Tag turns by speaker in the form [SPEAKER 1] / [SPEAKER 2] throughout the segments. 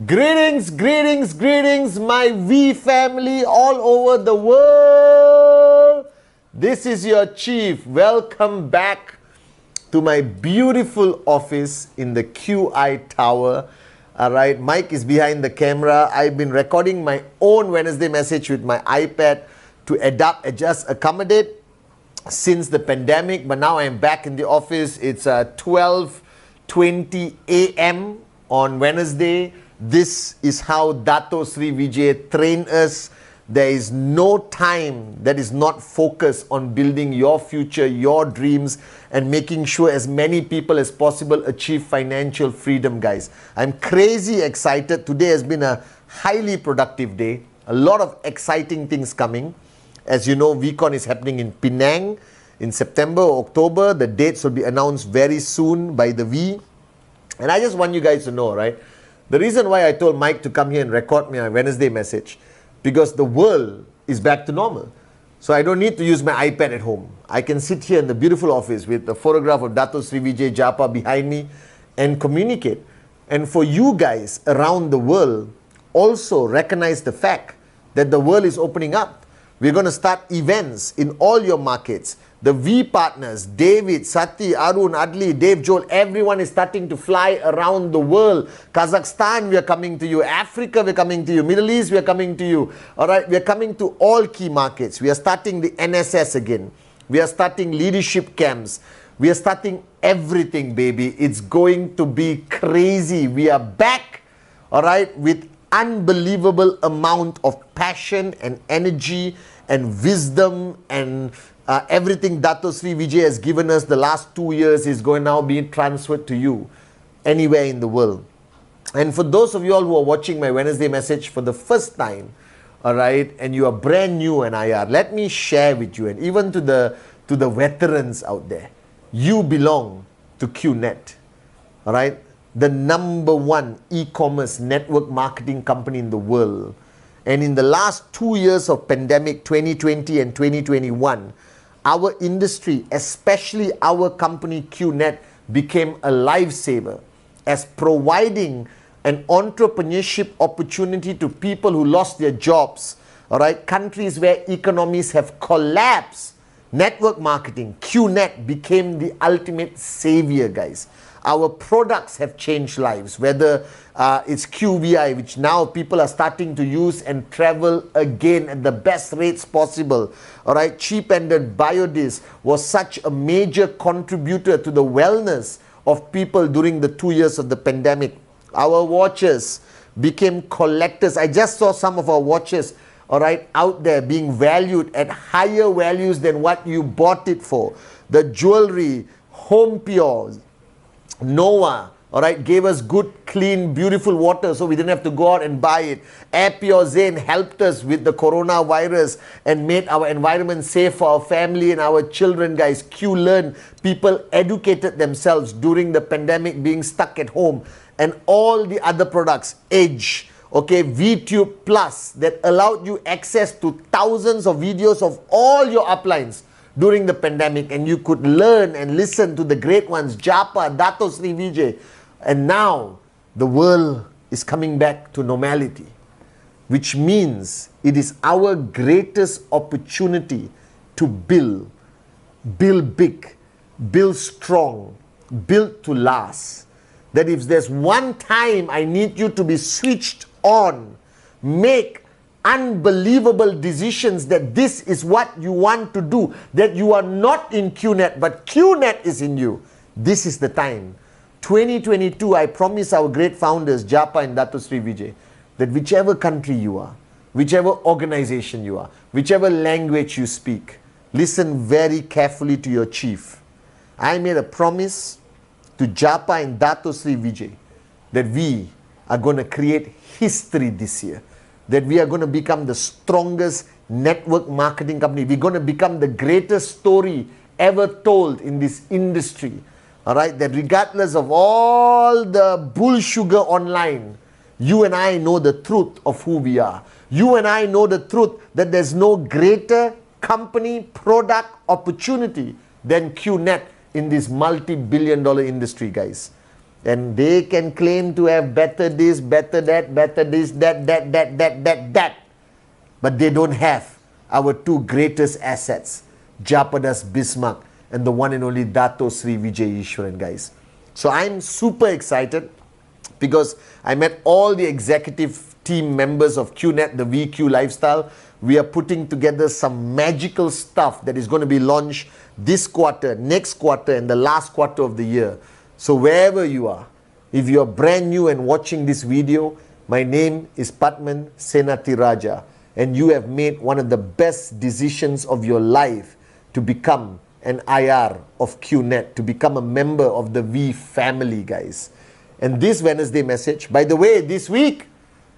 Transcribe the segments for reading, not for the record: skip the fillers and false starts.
[SPEAKER 1] Greetings, greetings, greetings, my V family all over the world. This is your chief. Welcome back to my beautiful office in the QI Tower. Alright, Mike is behind the camera. I've been recording my own Wednesday message with my iPad to adapt, adjust, accommodate since the pandemic. But now I'm back in the office. It's 12:20 a.m. on Wednesday. This is how Dato Sri Vijay trained us. There is no time that is not focused on building your future, your dreams, and making sure as many people as possible achieve financial freedom, guys. I'm crazy excited. Today has been a highly productive day. A lot of exciting things coming. As you know, VCon is happening in Penang in September or October. The dates will be announced very soon by the V. And I just want you guys to know, right? The reason why I told Mike to come here and record my Wednesday message, because the world is back to normal. So I don't need to use my iPad at home. I can sit here in the beautiful office with the photograph of Dato Sri Vijay Japa behind me and communicate. And for you guys around the world, also recognize the fact that the world is opening up. We're going to start events in all your markets. The V partners, David, Sati, Arun, Adli, Dave, Joel, everyone is starting to fly around the world. Kazakhstan, we are coming to you. Africa, we're coming to you. Middle East, we are coming to you. All right, we are coming to all key markets. We are starting the NSS again. We are starting leadership camps. We are starting everything, baby. It's going to be crazy. We are back, all right, with unbelievable amount of passion and energy and wisdom and everything Dato Sri Vijay has given us the last 2 years is going to now be transferred to you anywhere in the world. And for those of you all who are watching my Wednesday message for the first time, all right, and you are brand new in IR, let me share with you, and even to the veterans out there, you belong to QNet, all right, the #1 e-commerce network marketing company in the world. And in the last 2 years of pandemic, 2020 and 2021, our industry, especially our company QNet, became a lifesaver as providing an entrepreneurship opportunity to people who lost their jobs, all right, countries where economies have collapsed. Network marketing, QNet, became the ultimate savior, guys. Our products have changed lives, whether it's QVI, which now people are starting to use and travel again at the best rates possible. All right, cheap-ended Biodis was such a major contributor to the wellness of people during the 2 years of the pandemic. Our watches became collectors. I just saw some of our watches, all right, out there being valued at higher values than what you bought it for. The jewelry, Home Pure, Noah, all right, gave us good, clean, beautiful water so we didn't have to go out and buy it. Air Pure Zen helped us with the coronavirus and made our environment safe for our family and our children, guys. QLearn, people educated themselves during the pandemic being stuck at home. And all the other products, Edge, okay, VTube Plus, that allowed you access to thousands of videos of all your uplines during the pandemic, and you could learn and listen to the great ones, Japa, Dato Sri Vijay. And now the world is coming back to normality, which means it is our greatest opportunity to build big, build strong, build to last. That if there's one time I need you to be switched on, make unbelievable decisions that this is what you want to do, that you are not in QNet, but QNet is in you, this is the time. 2022, I promise our great founders, Japa and Dato Sri Vijay, that whichever country you are, whichever organization you are, whichever language you speak, listen very carefully to your chief. I made a promise to Japa and Dato Sri Vijay that we are going to create history this year. That we are going to become the strongest network marketing company. We're going to become the greatest story ever told in this industry. Alright, that regardless of all the bull sugar online, you and I know the truth of who we are. You and I know the truth that there's no greater company, product, opportunity than QNet in this multi-billion-dollar industry, guys. And they can claim to have better this, better that, better this, that. But they don't have our two greatest assets, Japadas Bismarck and the one and only Dato Sri Vijay Ishwaran, guys. So I'm super excited because I met all the executive team members of QNet, the VQ Lifestyle. We are putting together some magical stuff that is going to be launched this quarter, next quarter, and the last quarter of the year. So wherever you are, if you are brand new and watching this video, my name is Pathman Senathirajah, and you have made one of the best decisions of your life to become an IR of QNet, to become a member of the V family, guys. And this Wednesday message, by the way, this week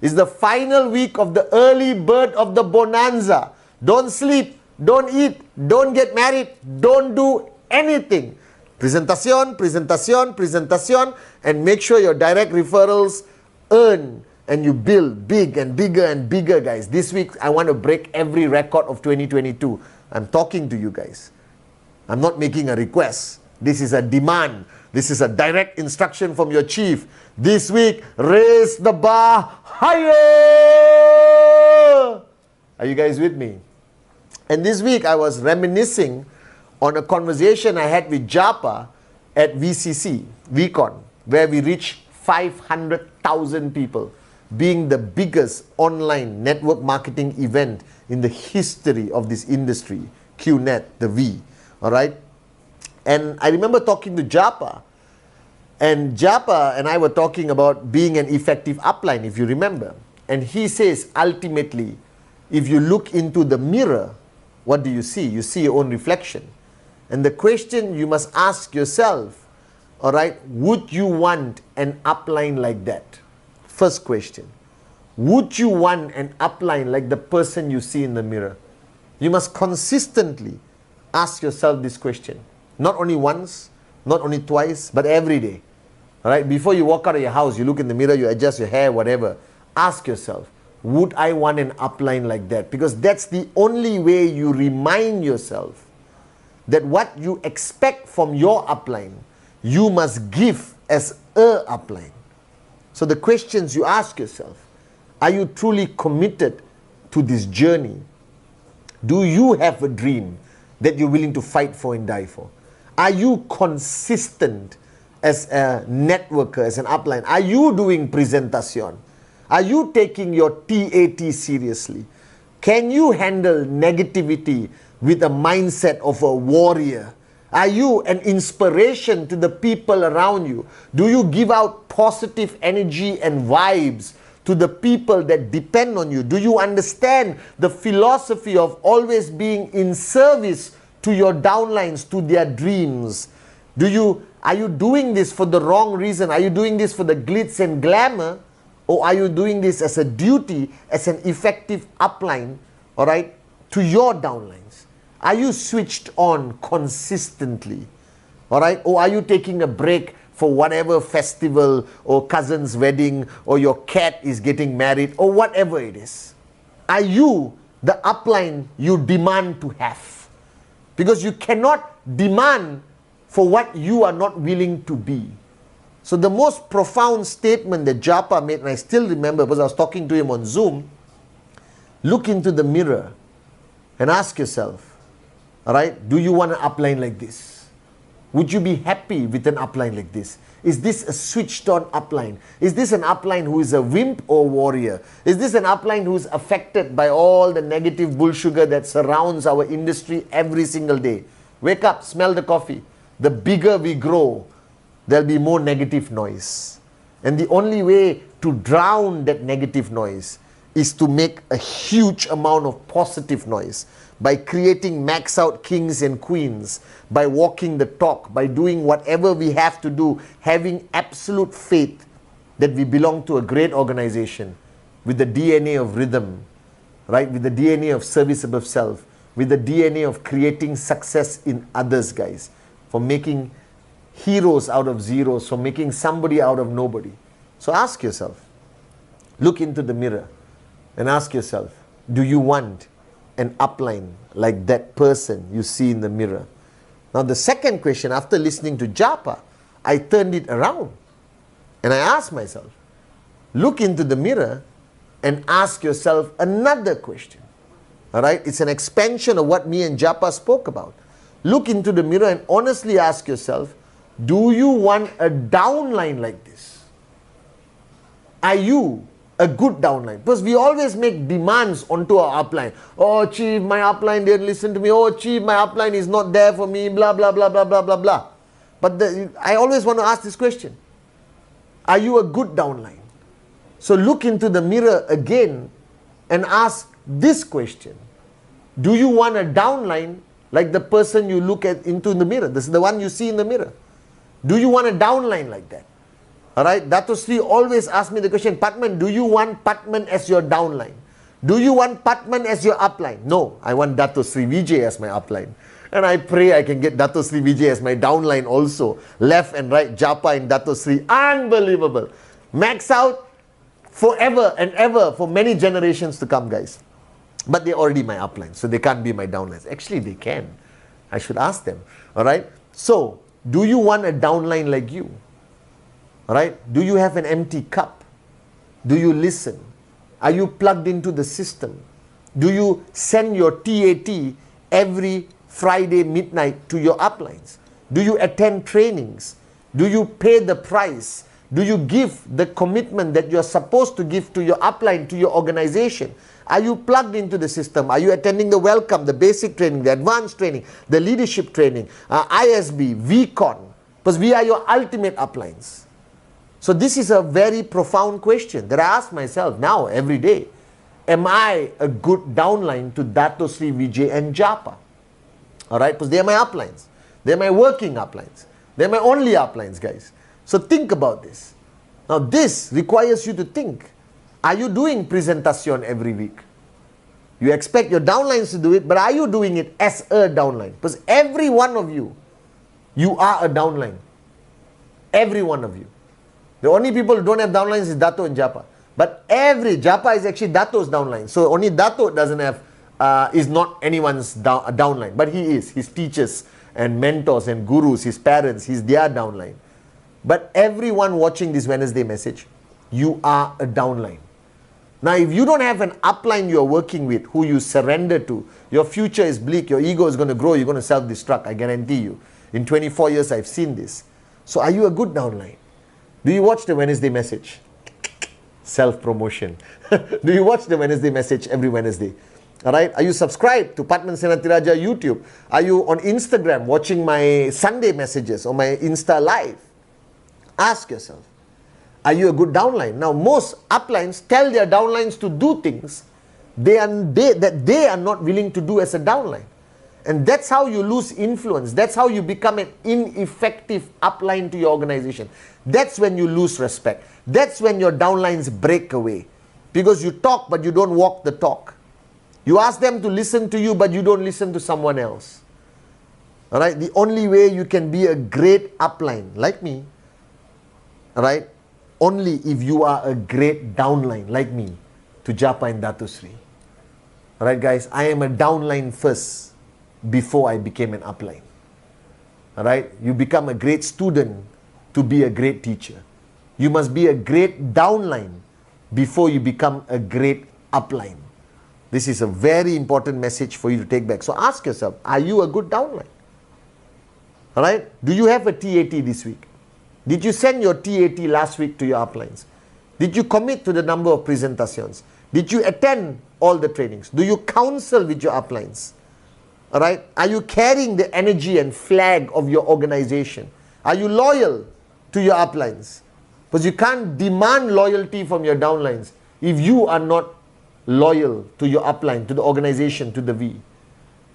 [SPEAKER 1] is the final week of the early bird of the bonanza. Don't sleep, don't eat, don't get married, don't do anything. Presentación, presentación, presentación, and make sure your direct referrals earn and you build big and bigger and bigger, guys. This week, I want to break every record of 2022. I'm talking to you guys. I'm not making a request. This is a demand. This is a direct instruction from your chief. This week, raise the bar higher. Are you guys with me? And this week, I was reminiscing on a conversation I had with Japa at VCC, VCon, where we reached 500,000 people, being the biggest online network marketing event in the history of this industry, QNet, the V. All right? And I remember talking to Japa, and Japa and I were talking about being an effective upline, if you remember. And he says, ultimately, if you look into the mirror, what do you see? You see your own reflection. And the question you must ask yourself, all right, would you want an upline like that? First question. Would you want an upline like the person you see in the mirror? You must consistently ask yourself this question. Not only once, not only twice, but every day. All right, before you walk out of your house, you look in the mirror, you adjust your hair, whatever. Ask yourself, would I want an upline like that? Because that's the only way you remind yourself that what you expect from your upline, you must give as a upline. So the questions you ask yourself, are you truly committed to this journey? Do you have a dream that you're willing to fight for and die for? Are you consistent as a networker, as an upline? Are you doing presentación? Are you taking your TAT seriously? Can you handle negativity with a mindset of a warrior? Are you an inspiration to the people around you? Do you give out positive energy and vibes to the people that depend on you? Do you understand the philosophy of always being in service to your downlines, to their dreams? Are you doing this for the wrong reason? Are you doing this for the glitz and glamour? Or are you doing this as a duty, as an effective upline, all right, to your downlines? Are you switched on consistently? All right? Or are you taking a break for whatever festival or cousin's wedding or your cat is getting married or whatever it is? Are you the upline you demand to have? Because you cannot demand for what you are not willing to be. So the most profound statement that Japa made, and I still remember because I was talking to him on Zoom, look into the mirror and ask yourself, all right, do you want an upline like this? Would you be happy with an upline like this? Is this a switched on upline? Is this an upline who is a wimp or warrior? Is this an upline who is affected by all the negative bull sugar that surrounds our industry every single day? Wake up, smell the coffee. The bigger we grow, there'll be more negative noise. And the only way to drown that negative noise is to make a huge amount of positive noise. by creating max out kings and queens, by walking the talk, by doing whatever we have to do, having absolute faith that we belong to a great organization with the DNA of rhythm, right? With the DNA of service above self, with the DNA of creating success in others, guys, for making heroes out of zeros, for making somebody out of nobody. So ask yourself, look into the mirror and ask yourself, do you want an upline like that person you see in the mirror? Now the second question, after listening to Japa, I turned it around and I asked myself, look into the mirror and ask yourself another question. All right, it's an expansion of what me and Japa spoke about. Look into the mirror and honestly ask yourself, do you want a downline like this? Are you a good downline? Because we always make demands onto our upline. Oh, chief, my upline didn't listen to me. Oh, chief, my upline is not there for me. Blah, blah, blah, blah, blah, blah, blah. But I always want to ask this question. Are you a good downline? So look into the mirror again and ask this question. Do you want a downline like the person you look at into the mirror? This is the one you see in the mirror. Do you want a downline like that? Alright, Dato Sri always asks me the question, Pathman, do you want Pathman as your downline? Do you want Pathman as your upline? No, I want Dato Sri Vijay as my upline. And I pray I can get Dato Sri Vijay as my downline also. Left and right, Japa and Dato Sri. Unbelievable. Max out forever and ever for many generations to come, guys. But they're already my upline, so they can't be my downlines. Actually, they can. I should ask them. Alright, so do you want a downline like you? Right? Do you have an empty cup? Do you listen? Are you plugged into the system? Do you send your TAT every Friday midnight to your uplines? Do you attend trainings? Do you pay the price? Do you give the commitment that you're supposed to give to your upline, to your organization? Are you plugged into the system? Are you attending the welcome, the basic training, the advanced training, the leadership training, ISB, VCon? Because we are your ultimate uplines. So this is a very profound question that I ask myself now every day. Am I a good downline to Dato Sri Vijay and Japa? Alright, because they are my uplines. They are my working uplines. They are my only uplines, guys. So think about this. Now this requires you to think. Are you doing presentation every week? You expect your downlines to do it, but are you doing it as a downline? Because every one of you, you are a downline. Every one of you. The only people who don't have downlines is Dato and Japa. But Japa is actually Dato's downline. So only Dato doesn't have, is not anyone's downline. But he is. His teachers and mentors and gurus, his parents, he's their downline. But everyone watching this Wednesday message, you are a downline. Now if you don't have an upline you're working with, who you surrender to, your future is bleak, your ego is going to grow, you're going to self-destruct, I guarantee you. In 24 years I've seen this. So are you a good downline? Do you watch the Wednesday message? Self-promotion. Do you watch the Wednesday message every Wednesday? Alright? Are you subscribed to Pathman Senathirajah YouTube? Are you on Instagram watching my Sunday messages or my Insta Live? Ask yourself, are you a good downline? Now most uplines tell their downlines to do things that they are not willing to do as a downline. And that's how you lose influence. That's how you become an ineffective upline to your organization. That's when you lose respect. That's when your downlines break away. Because you talk but you don't walk the talk. You ask them to listen to you but you don't listen to someone else. Alright? The only way you can be a great upline, like me, alright, only if you are a great downline, like me, to Japa and Dato Sri. Alright guys, I am a downline first before I became an upline. Alright? You become a great student to be a great teacher. You must be a great downline before you become a great upline. This is a very important message for you to take back. So ask yourself, are you a good downline? Alright? Do you have a TAT this week? Did you send your TAT last week to your uplines? Did you commit to the number of presentations? Did you attend all the trainings? Do you counsel with your uplines? Alright? Are you carrying the energy and flag of your organization? Are you loyal to your uplines? Because you can't demand loyalty from your downlines if you are not loyal to your upline, to the organization, to the V.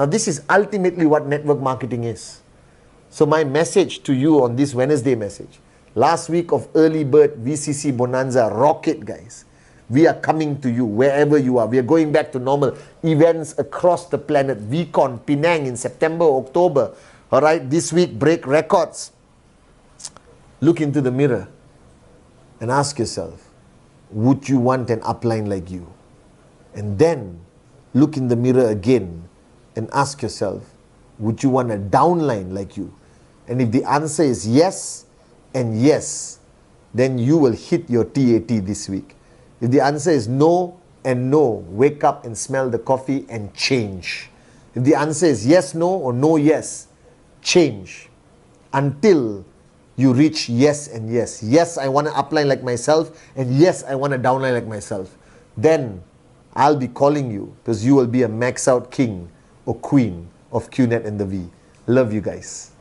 [SPEAKER 1] Now this is ultimately what network marketing is. So my message to you on this Wednesday message, last week of early bird VCC Bonanza, rocket guys. We are coming to you wherever you are. We are going back to normal events across the planet. VCon, Penang in September, October. All right, this week break records. Look into the mirror and ask yourself, would you want an upline like you? And then look in the mirror again and ask yourself, would you want a downline like you? And if the answer is yes and yes, then you will hit your TAT this week. If the answer is no and no, wake up and smell the coffee and change. If the answer is yes, no, or no, yes, change until you reach yes and yes. Yes, I want to upline like myself, and yes, I want to downline like myself. Then I'll be calling you because you will be a max out king or queen of QNet and the V. Love you guys.